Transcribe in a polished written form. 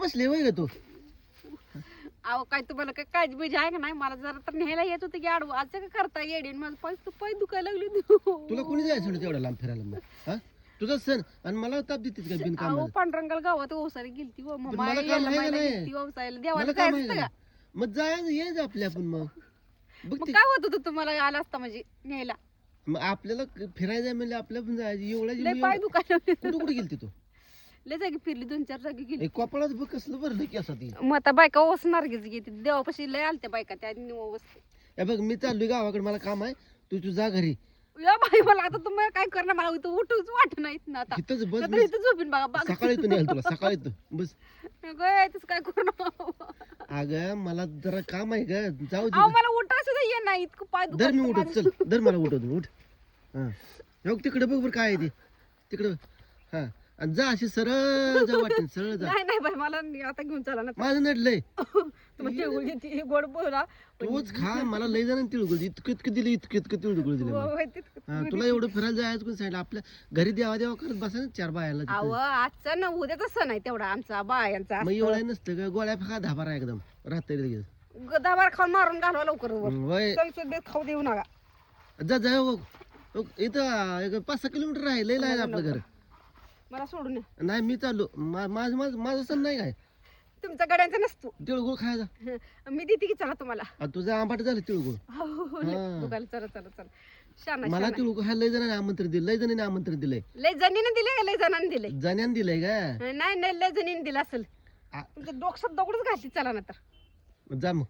बसले वय ग तू अहो काय तुम्हाला काय काळजी बिजी आहे का नाही मला जरा तर न्यायला येत होतं की आडवं आज काय करता येडीन माझं पाय दुखायला लागले तुला कोणी जायचं तेवढा लांब फिरायला मग हा तुझा सण आणि मला ताप देतीस का बिनकाम अहो पांढरंगाल गावात ओसारी गेलती व पण मला काम आहे का नाही? ओसायला देवाला मला काम जायचं आहे का का मग जायचं ये आपल्या आपण मग बघ मग ते काय होत होतं तुम्हाला आला असता म्हणजे न्यायला मग आपल्याला फिरायचं म्हणजे आपल्या पण जायचं लय पाय दुखायला लागले. कुठं कुठे गेलती तू लय जागी फिरली 2-4 जागी गेली एक कपाळात बघ कसलं भरलं की असं ती मग आता बायका ओसणार घेते देवापाशी लय आलत्या बायका त्या वसते हे बघ मी चाललोय गावाकडे मला काम आहे तू जा घरी या बाई मला आता तुम्हाला काय करणार मला इथं उठूच वाट नाही ना आता इथंच बस नाहीतर इथं झोपीन बघा सकाळी तू नेल तुला सकाळी तू बस तस काय करणार अगं मला जरा काम आहे ग जाऊ अहो दे मला उठा सुद्धा ये नाही इतकं पाय दर मी दुखत उठत चल दर मला उठवतो उठ हा बघ तिकडे बघ बरं काय आहे ते तिकडे हा आणि जा अशी सरळ जा वाटेल सरळ जा नाही नाही बाई मला आता घेऊन चला ना माझं नडलंय तुम्ही तिळगुळ घेते गोड बोला तूच खा मला लय जण तिळगुळ इतकं इतकं दिलं इतकं तिळगुळ दिलं मला. हा, तुला एवढं फिरायला जायचं कोण सांगितलं आपल्या घरी देवा देवा करत बसा ना 4 बायाला तिथं. अहो आजचा ना उद्याचा सण आहे तेवढा आमचा बायांचा मग एवढं नसतं का गोळ्या फका धाबारा एकदम रात्री लगेच गदाबार खाऊन मारून घालवा लवकर वय संसदेत खाऊ देऊ नका जा जा हो. हो, इथं एक 5-6 किलोमीटर आहे लय आहे आपलं घर मला सोडून या. नाही मी चाललो माझं सण नाही काय तुमचा गड्यांचा नसतो तिळगुळ खायचा मी देते की चला तुम्हाला तुझं आंबाट झालं तिळगुळ हो, दुखायला चला चला चला शाना मला शाना. तिळगुळ खायला लय जणांनी आमंत्रण दिलं लय जणांनी आमंत्रण दिलंय लय जणीने दिले का लय जणांनी दिले जण्यानं दिलंय का नाही नाही लय जणीने दिला असेल आ- तुमचं डोकं दगडच घातली चला ना तर जा मग